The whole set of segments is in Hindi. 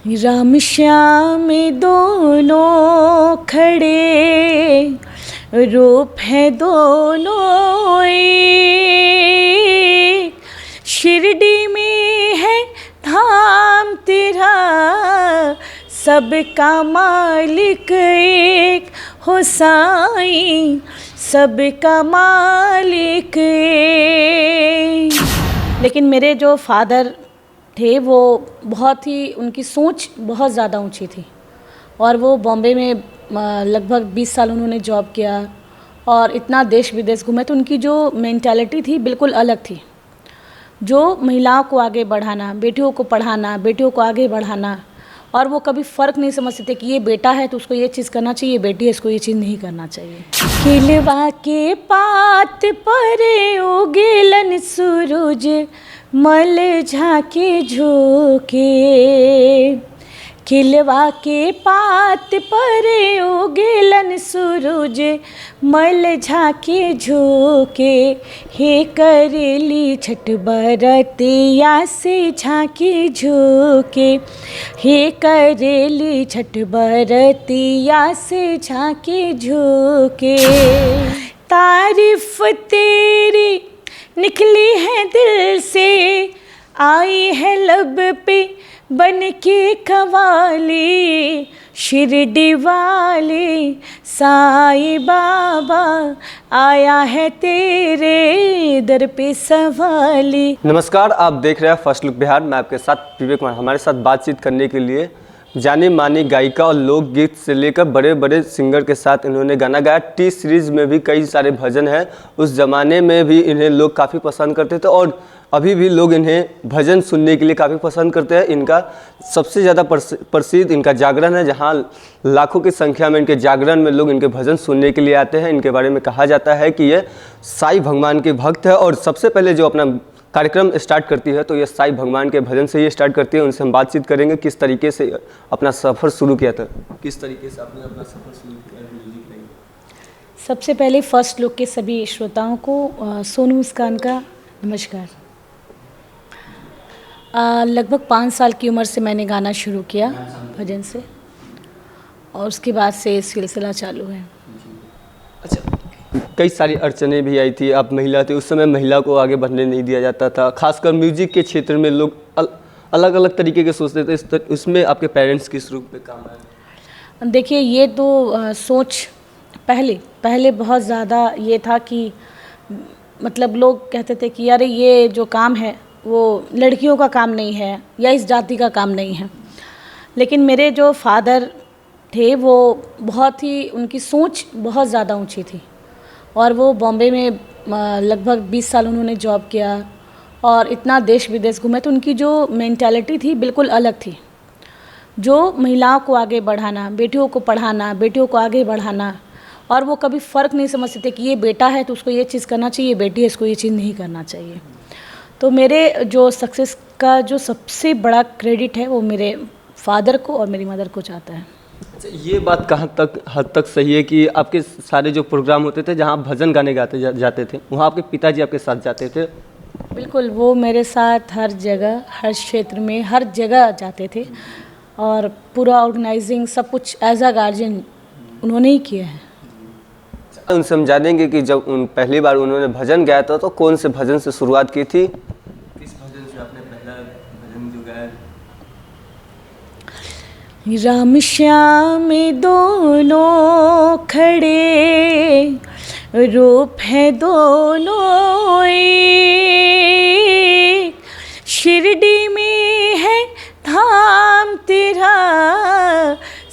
राम श्याम दोनों खड़े, रूप है दोनों एक। शिरडी में है धाम तेरा, सबका मालिक एक हो साईं, सबका मालिक एक। लेकिन मेरे जो फादर थे वो बहुत ही, उनकी सोच बहुत ज़्यादा ऊंची थी और वो बॉम्बे में लगभग 20 साल उन्होंने जॉब किया और इतना देश विदेश घूमे, तो उनकी जो मेंटालिटी थी बिल्कुल अलग थी। जो महिलाओं को आगे बढ़ाना, बेटियों को पढ़ाना, बेटियों को आगे बढ़ाना, और वो कभी फ़र्क नहीं समझते थे कि ये बेटा है तो उसको ये चीज़ करना चाहिए, बेटी है इसको ये चीज़ नहीं करना चाहिए। खिलवा के पात पर उगेलन सूरज, मल झाके झोंके। खिलवा के पात पर उगेलन सूरज, मल झाके झोंके। हे करेली छठ बरतिया से झाके झोंके। हे करेली छठ बरतिया से झाके झोंके। तारीफ तेरी निकली है दिल से, आई है लब पे बन के कवाली। शिरडी वाले साईं बाबा आया है तेरे दर पे सवाली। नमस्कार, आप देख रहे हैं फर्स्ट लुक बिहार। मैं आपके साथ विवेक कुमार। हमारे साथ बातचीत करने के लिए जानी मानी गायिका और लोकगीत से लेकर बड़े बड़े सिंगर के साथ इन्होंने गाना गाया। टी सीरीज़ में भी कई सारे भजन हैं। उस ज़माने में भी इन्हें लोग काफ़ी पसंद करते थे और अभी भी लोग इन्हें भजन सुनने के लिए काफ़ी पसंद करते हैं। इनका सबसे ज़्यादा प्रसिद्ध इनका जागरण है, जहाँ लाखों की संख्या में इनके जागरण में लोग इनके भजन सुनने के लिए आते हैं। इनके बारे में कहा जाता है कि ये साईं भगवान के भक्त है और सबसे पहले जो अपना कार्यक्रम स्टार्ट करती है तो ये साईं भगवान के भजन से ही स्टार्ट करती है। उनसे हम बातचीत करेंगे किस तरीके से अपना सफ़र शुरू किया था, किस तरीके से आपने अपना सफ़र शुरू किया म्यूजिक लाइन। सबसे पहले फर्स्ट लुक के सभी श्रोताओं को सोनू मुस्कान का नमस्कार। लगभग 5 साल की उम्र से मैंने गाना शुरू किया भजन से और उसके बाद से सिलसिला चालू है। अच्छा, कई सारी अड़चनें भी आई थी। आप महिला थे, उस समय महिला को आगे बढ़ने नहीं दिया जाता था। खासकर म्यूजिक के क्षेत्र में लोग अलग अलग तरीके के सोचते थे। उसमें आपके पेरेंट्स किस रूप में काम आए? देखिए, ये तो सोच पहले बहुत ज़्यादा ये था कि मतलब लोग कहते थे कि यार ये जो काम है वो लड़कियों का काम नहीं है या इस जाति का काम नहीं है। लेकिन मेरे जो फादर थे वो बहुत ही, उनकी सोच बहुत ज़्यादा ऊंची थी और वो बॉम्बे में लगभग 20 साल उन्होंने जॉब किया और इतना देश विदेश घूमे, तो उनकी जो मेंटालिटी थी बिल्कुल अलग थी। जो महिलाओं को आगे बढ़ाना, बेटियों को पढ़ाना, बेटियों को आगे बढ़ाना, और वो कभी फ़र्क नहीं समझते थे कि ये बेटा है तो उसको ये चीज़ करना चाहिए, बेटी है इसको ये चीज़ नहीं करना चाहिए। तो मेरे जो सक्सेस का जो सबसे बड़ा क्रेडिट है वो मेरे फादर को और मेरी मदर को जाता है। अच्छा, ये बात कहाँ तक हद तक सही है कि आपके सारे जो प्रोग्राम होते थे जहाँ भजन गाने गाते जाते थे वहाँ आपके पिताजी आपके साथ जाते थे? बिल्कुल, वो मेरे साथ हर जगह, हर क्षेत्र में, हर जगह जाते थे और पूरा ऑर्गेनाइजिंग सब कुछ एज अ गार्जियन उन्होंने ही किया है। उनसे हम जानेंगे कि जब पहली बार उन्होंने भजन गाया था तो कौन से भजन से शुरुआत की थी? किस भजन से आपने पहला भजन जो गाया? राम श्याम दोनों खड़े, रूप है दोनों एक। शिरडी में है धाम तेरा,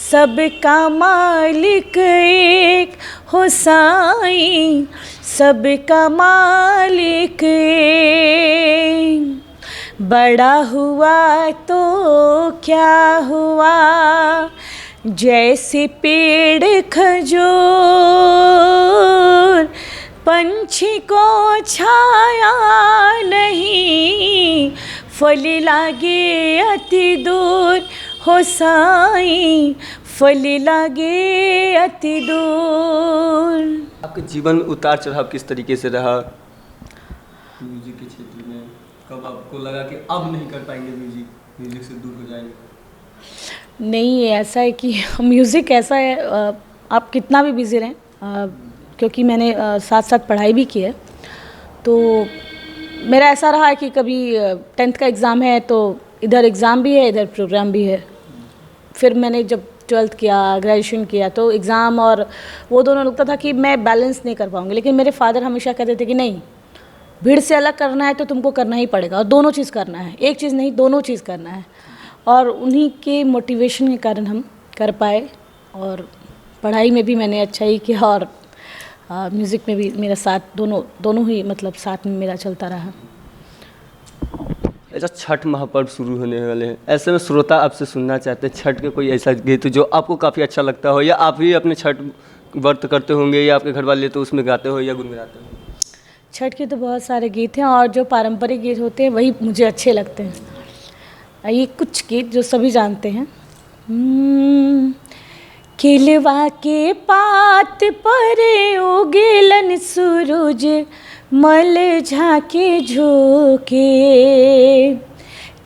सबका मालिक एक हो साईं, सबका मालिक एक। बड़ा हुआ तो क्या हुआ, जैसे पेड़ खजूर, पंछी को छाया नहीं, फल लागे अति दूर हो साईं, फल लागे अति दूर। आपके जीवन में उतार चढ़ाव किस तरीके से रहा म्यूजिक के क्षेत्र में? कब आपको लगा कि अब नहीं कर पाएंगे, म्यूजिक से दूर हो जाएंगे? नहीं, ये ऐसा है कि म्यूज़िक ऐसा है, आप कितना भी बिज़ी रहें, क्योंकि मैंने साथ साथ पढ़ाई भी की है, तो मेरा ऐसा रहा है कि कभी 10th का एग्ज़ाम है तो इधर एग्ज़ाम भी है, इधर प्रोग्राम भी है। फिर मैंने जब 12th किया, ग्रेजुएशन किया, तो एग्ज़ाम और वो दोनों लगता था कि मैं बैलेंस नहीं कर पाऊँगी। लेकिन मेरे फादर हमेशा कहते थे कि नहीं, भीड़ से अलग करना है तो तुमको करना ही पड़ेगा, और दोनों चीज़ करना है, एक चीज़ नहीं दोनों चीज़ करना है। और उन्हीं के मोटिवेशन के कारण हम कर पाए, और पढ़ाई में भी मैंने अच्छा ही किया, और म्यूज़िक में भी मेरा साथ दोनों ही मतलब साथ में मेरा चलता रहा। ऐसा छठ महापर्व शुरू होने वाले हैं, ऐसे में श्रोता आपसे सुनना चाहते हैं छठ के कोई ऐसा गीत जो आपको काफ़ी अच्छा लगता हो, या आप ही अपने छठ व्रत करते होंगे, या आपके घर वाले तो उसमें गाते हो या गुनगुनाते हो? छठ के तो बहुत सारे गीत हैं, और जो पारंपरिक गीत होते हैं वही मुझे अच्छे लगते हैं। ये कुछ गीत जो सभी जानते हैं। खिलवा के पात पर उगेलन सूरज, मल झाके झोंके।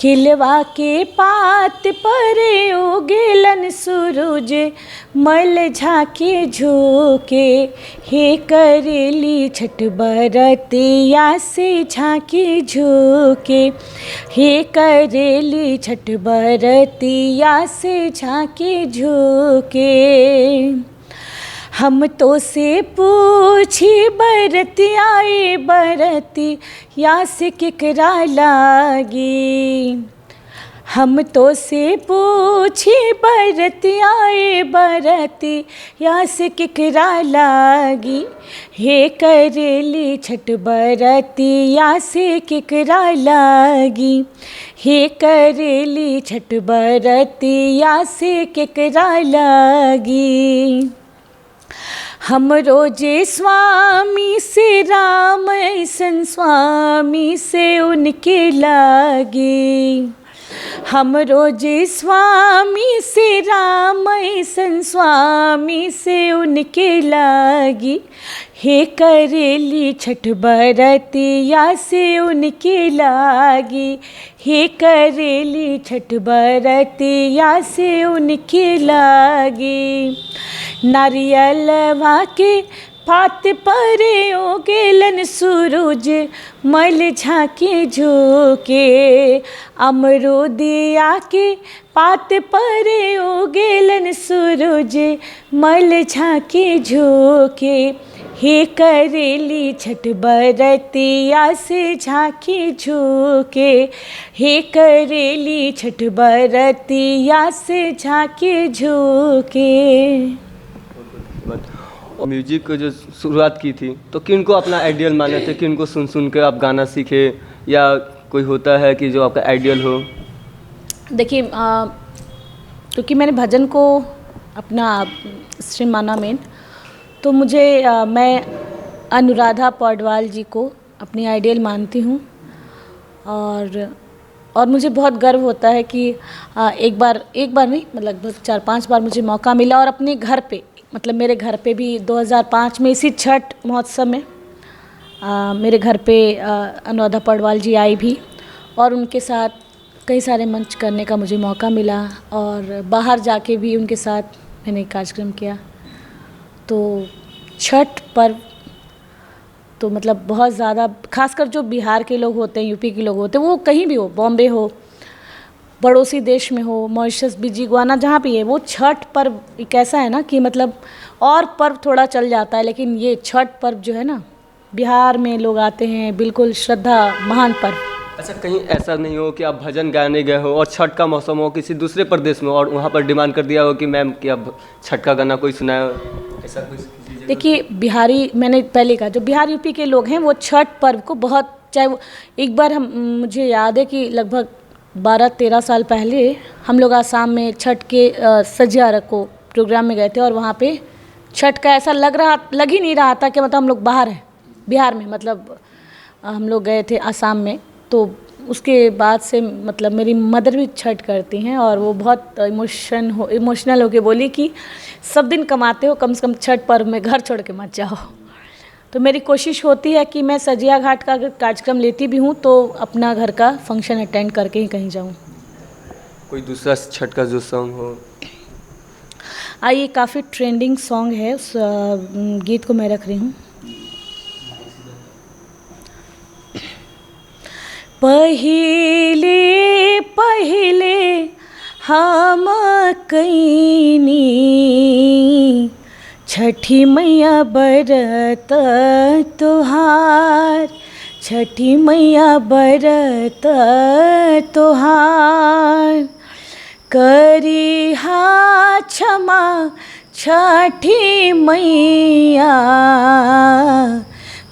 खिलवा के पात पर उगेलन सूरज, मल झाके झोंके। हे करेली छठ बरतिया से झाके झोंके। हे करेली छठ बरतिया से झाके झोंके। हम तो से पूछी बरती आए बरती या से केकरा लागी। हम तो से पूछी बरती आए बरती या से केकरा लागी। हे करेली छठ बरती या से केकरा लागी। हे करेली छठ बरती या से केकरा लागी। हम रोजे स्वामी से राम ऐसन स्वामी से उनके लागी। हम रोजे स्वामी से राम ऐसन स्वामी से उनके लागी। हे करेली छठ बरतिया से उनके लागी। हे करेली छठ बरतिया से उनके लागी। नारियलवा के पात पर उगेलन सूरज, मल झाके झोंके। अमरूदिया के पात पर उगेलन सूरज, मल झाके झोंके। हे करेली छठ बरतिया से झाके झोंके। हे करेली छठ बरतिया से झाके झोंके। और म्यूजिक को जो शुरुआत की थी तो किन को अपना आइडियल माने थे, किन को सुन सुन के आप गाना सीखे, या कोई होता है कि जो आपका आइडियल हो? देखिए, क्योंकि मैंने भजन को अपना स्ट्रीम माना मेन, तो मुझे मैं अनुराधा पौडवाल जी को अपनी आइडियल मानती हूँ। और मुझे बहुत गर्व होता है कि एक बार नहीं मतलब 4-5 बार मुझे मौका मिला, और अपने घर पे मतलब मेरे घर पे भी 2005 में इसी छठ महोत्सव में मेरे घर पे अनुराधा पौडवाल जी आई भी, और उनके साथ कई सारे मंच करने का मुझे मौका मिला, और बाहर जाके भी उनके साथ मैंने कार्यक्रम किया। तो छठ पर्व तो मतलब बहुत ज़्यादा, खासकर जो बिहार के लोग होते हैं, यूपी के लोग होते हैं, वो कहीं भी हो, बॉम्बे हो, पड़ोसी देश में हो, मॉरिशस, फिजी, गुयाना, जहाँ भी है, वो छठ पर्व एक ऐसा है ना कि मतलब और पर्व थोड़ा चल जाता है, लेकिन ये छठ पर्व जो है ना, बिहार में लोग आते हैं, बिल्कुल श्रद्धा, महान पर्व। अच्छा, कहीं ऐसा नहीं हो कि आप भजन गाने गए हो और छठ का मौसम हो किसी दूसरे प्रदेश में, और वहाँ पर डिमांड कर दिया हो कि मैम कि अब छठ का गाना कोई सुनाए, ऐसा कुछ? देखिए, बिहारी, मैंने पहले कहा, जो बिहार यूपी के लोग हैं वो छठ पर्व को बहुत, चाहे वो एक बार मुझे याद है कि लगभग 12-13 साल पहले हम लोग आसाम में छठ के सजिया रखो प्रोग्राम में गए थे, और वहाँ पे छठ का ऐसा लग ही नहीं रहा था कि मतलब हम लोग बाहर हैं बिहार में, मतलब हम लोग गए थे आसाम में। तो उसके बाद से मतलब मेरी मदर भी छठ करती हैं, और वो बहुत इमोशनल होके बोली कि सब दिन कमाते हो, कम से कम छठ पर्व में घर छोड़ के मत जाओ। तो मेरी कोशिश होती है कि मैं सजिया घाट का अगर कार्यक्रम लेती भी हूँ तो अपना घर का फंक्शन अटेंड करके ही कहीं जाऊँ। कोई दूसरा छठ का जो सॉन्ग हो? ये काफ़ी ट्रेंडिंग सॉन्ग है, उस गीत को मैं रख रही हूँ। पहिले पहिले हम कईनी छठी मैया बरत तोहार, छठी मैया बरत तोहार। करी हा क्षमा छठी मैया,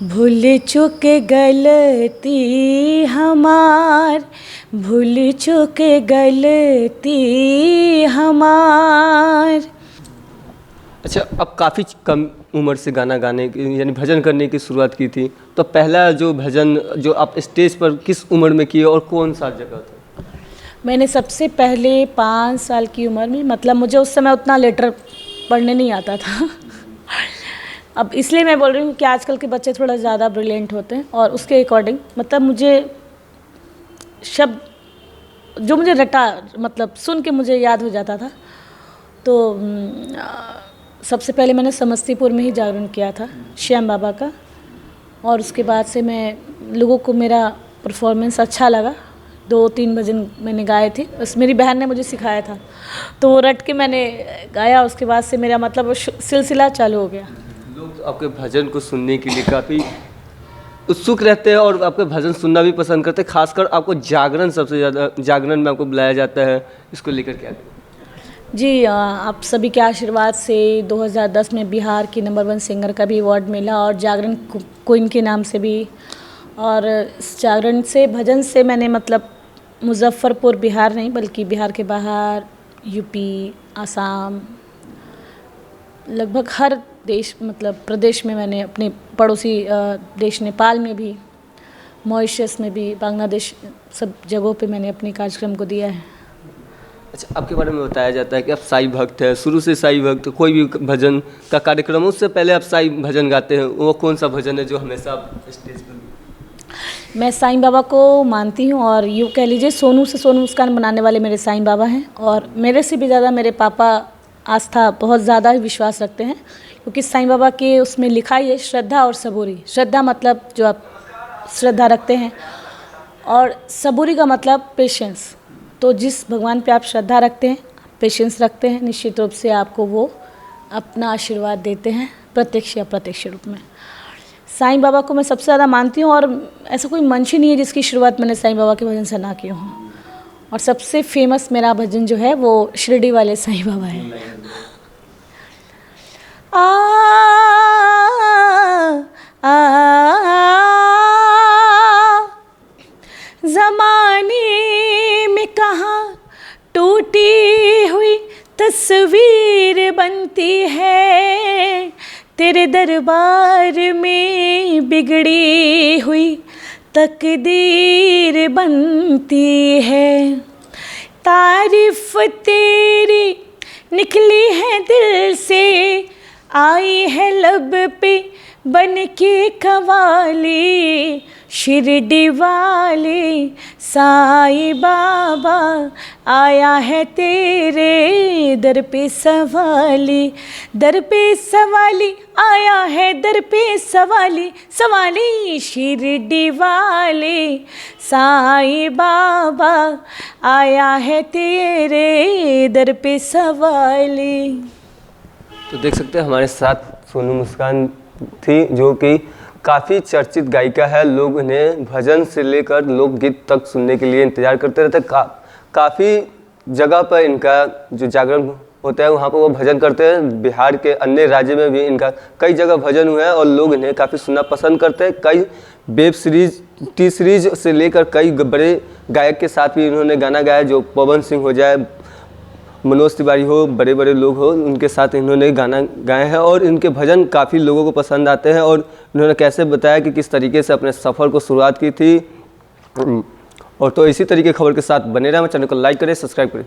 भूल चूक गलती हमार, भूल चूक गलती हमार। अच्छा, अब काफ़ी कम उम्र से गाना गाने की यानी भजन करने की शुरुआत की थी, तो पहला जो भजन जो आप स्टेज पर किस उम्र में किए और कौन सा जगह था? मैंने सबसे पहले 5 साल की उम्र में, मतलब मुझे उस समय उतना लेटर पढ़ने नहीं आता था अब इसलिए मैं बोल रही हूँ कि आजकल के बच्चे थोड़ा ज़्यादा ब्रिलियंट होते हैं, और उसके अकॉर्डिंग मतलब मुझे शब्द जो मुझे रटा, मतलब सुन के मुझे याद हो जाता था। तो सबसे पहले मैंने समस्तीपुर में ही जागरण किया था श्याम बाबा का, और उसके बाद से मैं लोगों को मेरा परफॉर्मेंस अच्छा लगा। 2-3 भजन मैंने गाए थे, बस मेरी बहन ने मुझे सिखाया था, तो वो रट के मैंने गाया। उसके बाद से मेरा मतलब वो सिलसिला चालू हो गया। लोग आपके भजन को सुनने के लिए काफ़ी उत्सुक रहते हैं और आपके भजन सुनना भी पसंद करते हैं। खासकर आपको जागरण, सबसे ज़्यादा जागरण में आपको बुलाया जाता है, इसको लेकर क्या करें? जी, आप सभी के आशीर्वाद से 2010 में बिहार की नंबर 1 सिंगर का भी अवार्ड मिला, और जागरण क्वीन के नाम से भी। और इस जागरण से, भजन से मैंने मतलब मुजफ्फरपुर बिहार नहीं बल्कि बिहार के बाहर यूपी, आसाम, लगभग हर देश मतलब प्रदेश में मैंने, अपने पड़ोसी देश नेपाल में भी, मॉरिशस में भी, बांग्लादेश, सब जगहों पे मैंने अपने कार्यक्रम को दिया है। अच्छा, आपके बारे में बताया जाता है कि आप साईं भक्त हैं, शुरू से साईं भक्त। कोई भी भजन का कार्यक्रम हो उससे पहले आप साईं भजन गाते हैं, वो कौन सा भजन है जो हमेशा आप स्टेज पर? मैं साईं बाबा को मानती हूँ, और यूँ कह लीजिए सोनू से सोनू मुस्कान बनाने वाले मेरे साईं बाबा हैं, और मेरे से भी ज़्यादा मेरे पापा आस्था बहुत ज़्यादा विश्वास रखते हैं, क्योंकि साईं बाबा के उसमें लिखा ही है श्रद्धा और सबूरी। श्रद्धा मतलब जो आप श्रद्धा रखते हैं, और सबूरी का मतलब पेशेंस। तो जिस भगवान पे आप श्रद्धा रखते हैं, पेशेंस रखते हैं, निश्चित रूप से आपको वो अपना आशीर्वाद देते हैं, प्रत्यक्ष या अप्रत्यक्ष रूप में। साईं बाबा को मैं सबसे ज़्यादा मानती हूँ, और ऐसा कोई मंच ही नहीं है जिसकी शुरुआत मैंने साईं बाबा के भजन से ना की हूँ। और सबसे फेमस मेरा भजन जो है वो शिरडी वाले साईं बाबा है। आ, आ, ज़माने में कहाँ टूटी हुई तस्वीर बनती है, तेरे दरबार में बिगड़ी हुई तकदीर बनती है। तारीफ तेरी निकली है दिल से, आई है लब पे बन के कवाली, शिरडी वाले साईं बाबा आया है तेरे दर पे सवाली, दर पे सवाली आया है, दर पे सवाली, सवाली शिरडी वाले साईं बाबा आया है तेरे दर पे सवाली। तो देख सकते हैं हमारे साथ सोनू मुस्कान थी, जो कि काफ़ी चर्चित गायिका है। लोग उन्हें भजन से लेकर लोकगीत तक सुनने के लिए इंतज़ार करते रहते हैं। काफ़ी जगह पर इनका जो जागरण होता है वहाँ पर वो भजन करते हैं। बिहार के अन्य राज्य में भी इनका कई जगह भजन हुआ है और लोग इन्हें काफ़ी सुनना पसंद करते हैं। कई वेब सीरीज, टी सीरीज से लेकर कई बड़े गायक के साथ भी इन्होंने गाना गाया, जो पवन सिंह हो जाए, मनोज तिवारी हो, बड़े बड़े लोग हो, उनके साथ इन्होंने गाना गाए हैं और इनके भजन काफ़ी लोगों को पसंद आते हैं। और इन्होंने कैसे बताया कि किस तरीके से अपने सफ़र को शुरुआत की थी। और तो इसी तरीके खबर के साथ बने रहें, चैनल को लाइक करें, सब्सक्राइब करें।